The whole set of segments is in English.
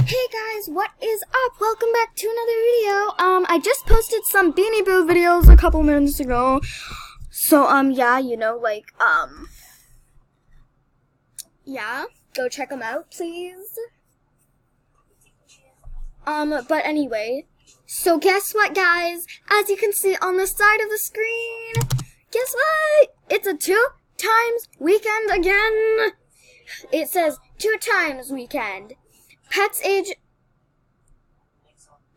Hey guys, what is up? Welcome back to another video. I just posted some Beanie Boo videos a couple minutes ago. So, yeah, yeah, go check them out, please. But anyway, so guess what, guys? As you can see on the side of the screen, guess what? It's a 2 times weekend again. It says 2 times weekend. Pets age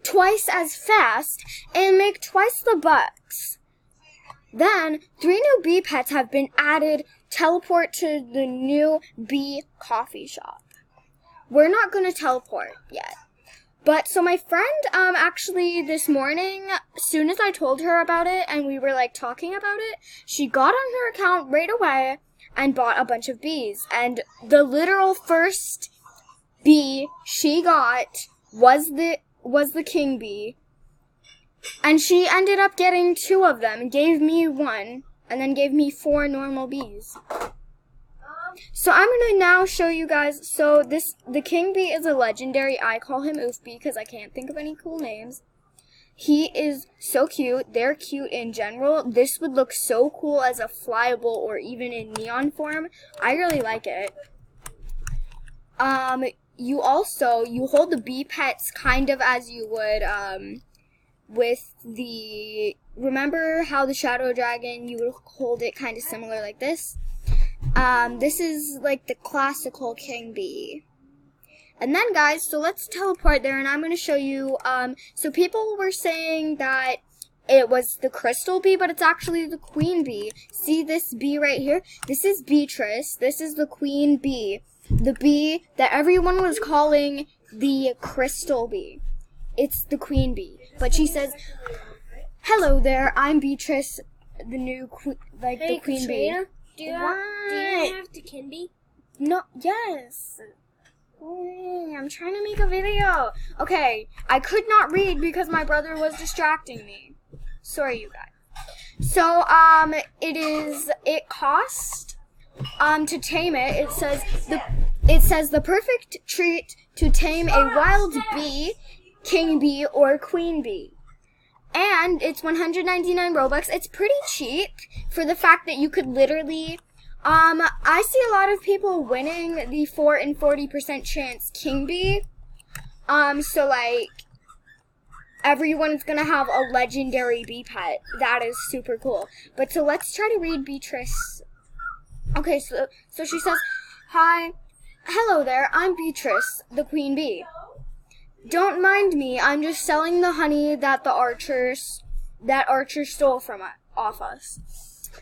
twice as fast and make twice the bucks. Then, 3 new bee pets have been added. Teleport to the new bee coffee shop. We're not going to teleport yet. But, so my friend, actually this morning, as soon as I told her about it and we were, talking about it, she got on her account right away and bought a bunch of bees. And the literal first bee she got was the king bee, and she ended up getting 2 of them, gave me 1, and then gave me 4 normal bees. So I'm gonna now show you guys. So the king bee is a legendary. I call him Oofbee because I can't think of any cool names. He is so cute. They're cute in general. This would look so cool as a flyable or even in neon form. I really like it. You hold the bee pets kind of as you would, with remember how the shadow dragon, you would hold it kind of similar like this? This is like the classical king bee. And then guys, so let's teleport there and I'm going to show you, so people were saying that it was the crystal bee, but it's actually the queen bee. See this bee right here? This is Beatrice. This is the queen bee. The bee that everyone was calling the crystal bee. It's the queen bee. But she says, "Hello there, I'm Beatrice, the new the queen bee." Do you have the king bee? No, yes. I'm trying to make a video. Okay, I could not read because my brother was distracting me. Sorry, you guys. So, it cost, to tame it, it says the perfect treat to tame a wild bee, king bee, or queen bee. And it's 199 Robux. It's pretty cheap for the fact that you could literally, I see a lot of people winning the 4 and 40% chance king bee. So everyone's gonna have a legendary bee pet. That is super cool. But so let's try to read Beatrice. Okay, so she says, "Hi, hello there, I'm Beatrice, the queen bee. Don't mind me, I'm just selling the honey that Archer stole off us.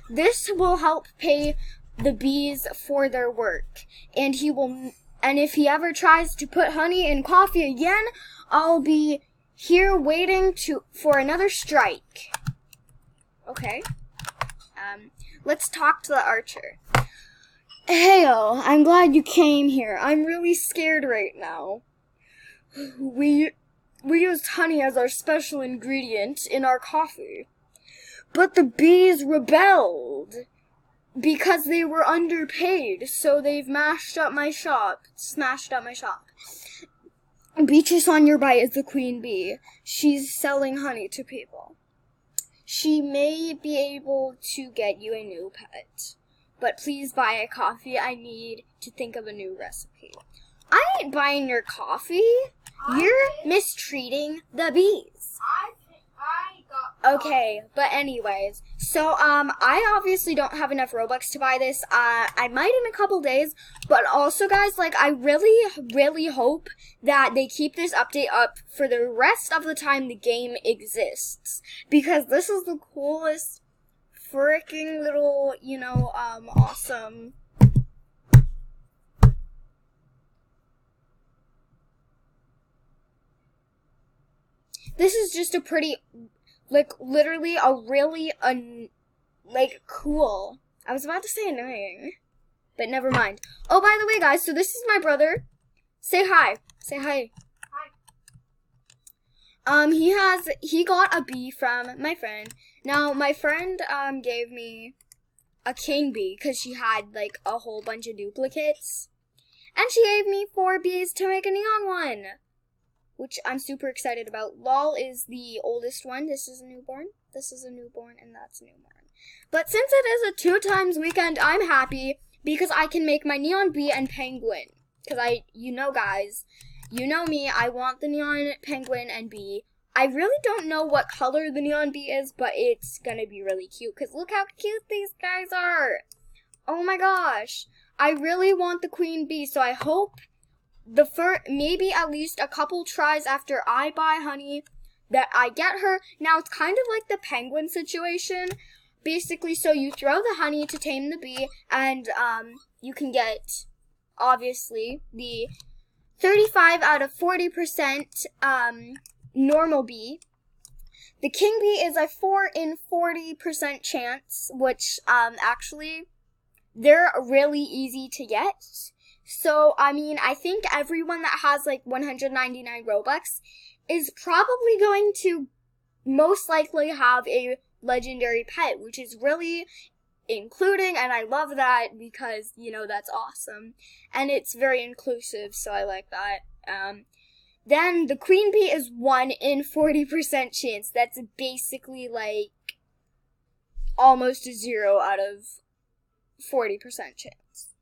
This will help pay the bees for their work, and if he ever tries to put honey in coffee again, I'll be here waiting for another strike." Okay. Let's talk to the archer. "Heyo, I'm glad you came here. I'm really scared right now. We used honey as our special ingredient in our coffee. But the bees rebelled because they were underpaid, so they've smashed up my shop. Beatrice on your bite is the queen bee. She's selling honey to people. She may be able to get you a new pet. But please buy a coffee. I need to think of a new recipe." I ain't buying your coffee. You're mistreating the bees. Okay, but anyways, so I obviously don't have enough Robux to buy this. I might in a couple days, but also guys, I really hope that they keep this update up for the rest of the time the game exists, because this is the coolest freaking little, awesome. This is just a pretty, literally a really, cool. I was about to say annoying, but never mind. Oh, by the way, guys, so this is my brother. Say hi. Say hi. Hi. He got a bee from my friend. Now, my friend, gave me a king bee because she had, a whole bunch of duplicates. And she gave me 4 bees to make a neon one. which I'm super excited about. Lol is the oldest one. This is a newborn. This is a newborn, and that's a newborn. But since it is a 2 times weekend, I'm happy because I can make my Neon Bee and Penguin. Because you know guys, you know me, I want the Neon Penguin and Bee. I really don't know what color the Neon Bee is, but it's gonna be really cute. Because look how cute these guys are. Oh my gosh. I really want the Queen Bee, so I hope maybe at least a couple tries after I buy Honey that I get her. Now it's kind of like the penguin situation. Basically, so you throw the honey to tame the bee, and you can get, obviously, the 35 out of 40% normal bee. The king bee is a 4 in 40% chance, which actually, they're really easy to get. So, I mean, I think everyone that has like 199 Robux is probably going to most likely have a legendary pet, which is really including, and I love that because, you know, that's awesome. And it's very inclusive, so I like that. Then the queen bee is 1 in 40% chance. That's basically like almost a 0 out of 40% chance.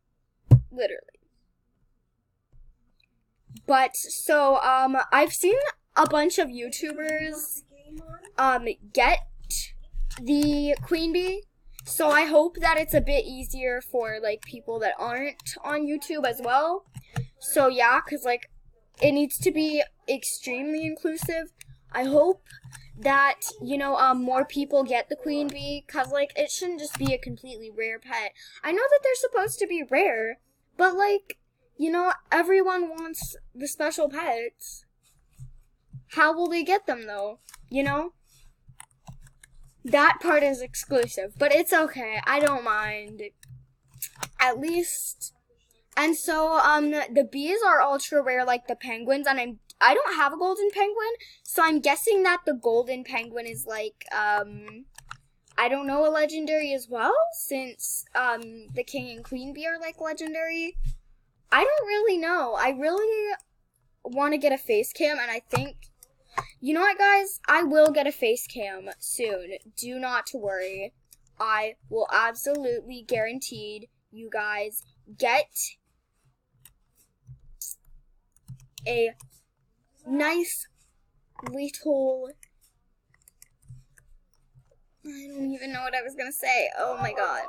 Literally. But, so, I've seen a bunch of YouTubers, get the queen bee, so I hope that it's a bit easier for, like, people that aren't on YouTube as well. So, yeah, because, like, it needs to be extremely inclusive. I hope that, you know, more people get the queen bee, because, like, it shouldn't just be a completely rare pet. I know that they're supposed to be rare, but, like, you know, everyone wants the special pets. How will they get them, though? You know? That part is exclusive, but it's okay. I don't mind. At least. And so, the bees are ultra rare like the penguins, and I don't have a golden penguin, so I'm guessing that the golden penguin is like, I don't know, a legendary as well, since, the king and queen bee are like legendary. I don't really know. I really want to get a face cam, and I think, you know what, guys? I will get a face cam soon. Do not worry. I will absolutely guaranteed you guys get a nice little, I don't even know what I was going to say. Oh my god.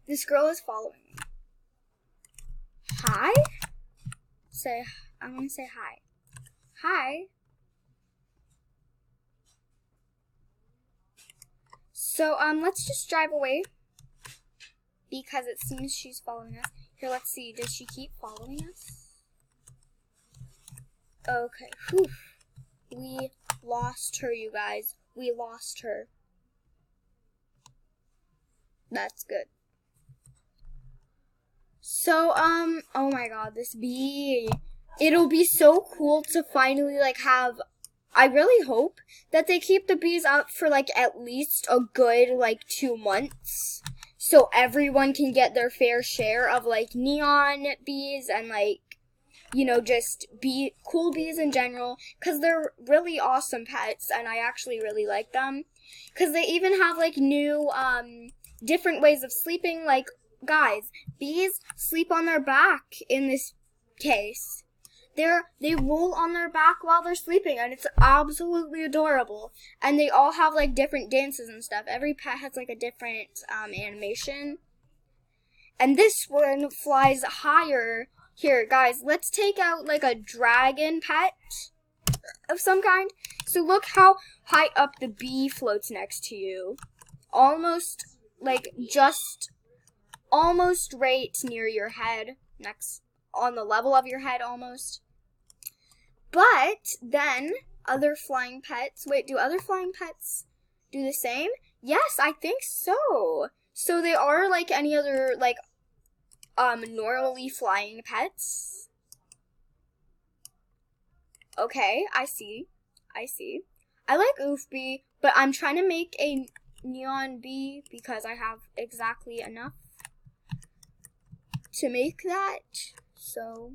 This girl is following me. Hi? I'm gonna say hi. Hi. So, let's just drive away. Because it seems she's following us. Here, let's see. Does she keep following us? Okay. Whew. We lost her, you guys. We lost her. That's good. So, oh my god, this bee. It'll be so cool to finally, like, have, I really hope that they keep the bees up for, like, at least a good, like, 2 months. So everyone can get their fair share of, like, neon bees and, like, you know, just cool bees in general. Because they're really awesome pets, and I actually really like them. Because they even have, like, new, different ways of sleeping, like, guys, bees sleep on their back in this case. They roll on their back while they're sleeping, and it's absolutely adorable. And they all have, like, different dances and stuff. Every pet has, like, a different animation. And this one flies higher. Here, guys, let's take out, like, a dragon pet of some kind. So look how high up the bee floats next to you. Almost, like, almost right near your head, on the level of your head almost. But then other flying pets, wait, do other flying pets do the same? Yes, I think so. So they are like any other, like, normally flying pets. Okay, I see. I like Oof Bee, but I'm trying to make a neon bee because I have exactly enough to make that. So,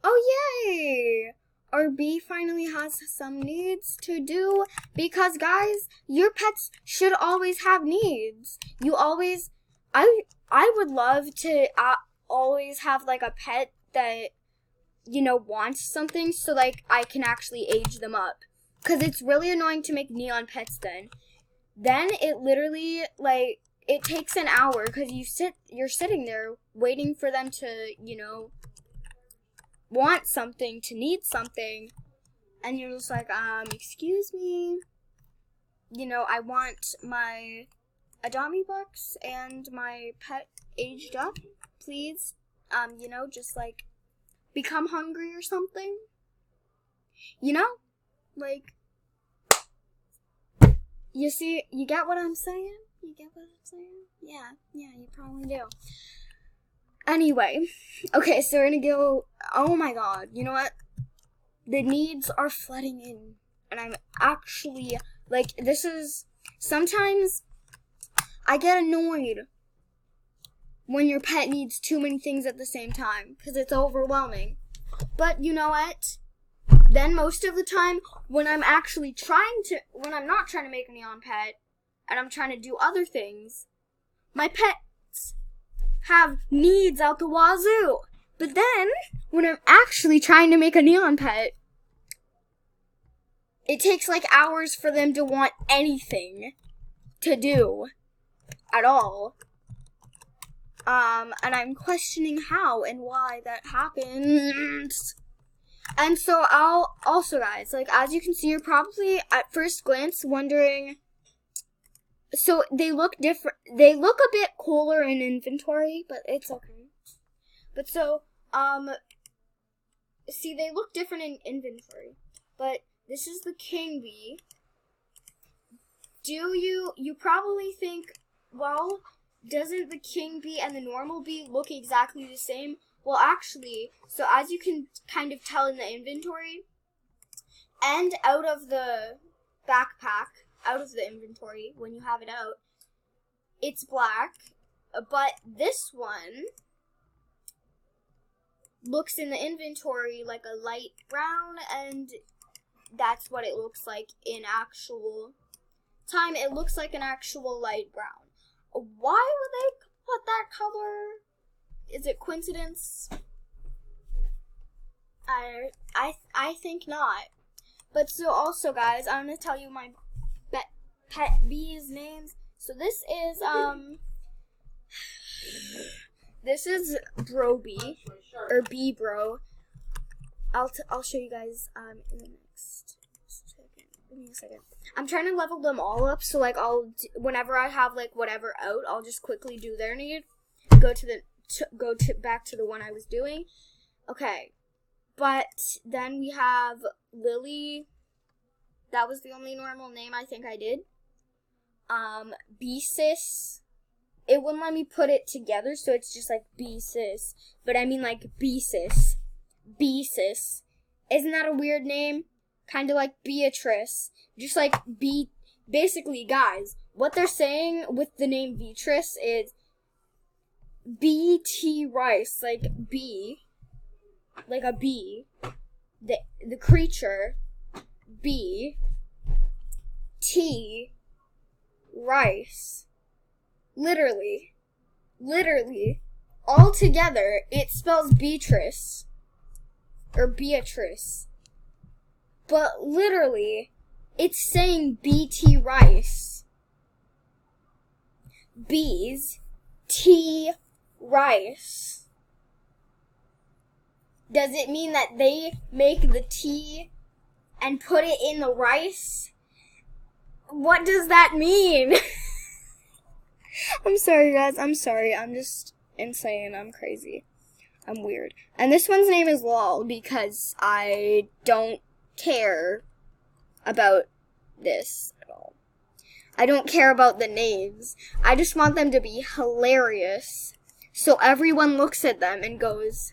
oh yay! Our bee finally has some needs to do because guys, your pets should always have needs. I would love to always have like a pet that wants something so like I can actually age them up. Cuz it's really annoying to make neon pets then it literally like it takes an hour cuz you're sitting there waiting for them to, want something, to need something, and you're just like, excuse me, I want my Adopt-Me bucks and my pet aged up, please, just like become hungry or something, like, you get what I'm saying? Yeah, you probably do. Anyway, okay, so we're gonna go, oh my god, you know what? The needs are flooding in, and I'm actually, like, sometimes I get annoyed when your pet needs too many things at the same time, because it's overwhelming. But you know what? Then most of the time, when I'm not trying to make a neon pet, and I'm trying to do other things, my pets have needs out the wazoo. But then, when I'm actually trying to make a neon pet, it takes like hours for them to want anything to do at all. And I'm questioning how and why that happens. And so guys, like, as you can see, you're probably at first glance wondering, so they look different. They look a bit cooler in inventory, but it's okay. But so, see, they look different in inventory. But this is the king bee. You probably think, well, doesn't the king bee and the normal bee look exactly the same? Well, actually, so as you can kind of tell in the inventory, and out of the backpack, out of the inventory, when you have it out, it's black, but this one looks in the inventory like a light brown, and that's what it looks like in actual time. It looks like an actual light brown. Why would they put that color? Is it coincidence? I think not. But so also, guys, I'm gonna tell you my pet bees names. So this is Bro Bee, or Bee Bro. I'll show you guys in the next second. Give me a second. I'm trying to level them all up, so like whenever I have like whatever out, I'll just quickly do their need. Back to the one I was doing. Okay, but then we have Lily. That was the only normal name I think I did. Beesis. It wouldn't let me put it together, so it's just like Beesis. But I mean like Beesis. Beesis. Isn't that a weird name? Kind of like Beatrice. Just like basically, guys, what they're saying with the name Beatrice is B.T. Rice, like bee, like a bee, the creature, bee, T, rice, literally, all together, it spells Beatrice, or Beatrice, but literally, it's saying B.T. Rice, bees, T, rice. Does it mean that they make the tea and put it in the rice? What does that mean? I'm sorry, guys. I'm sorry. I'm just insane. I'm crazy. I'm weird. And this one's name is Lol because I don't care about this at all. I don't care about the names. I just want them to be hilarious. So everyone looks at them and goes,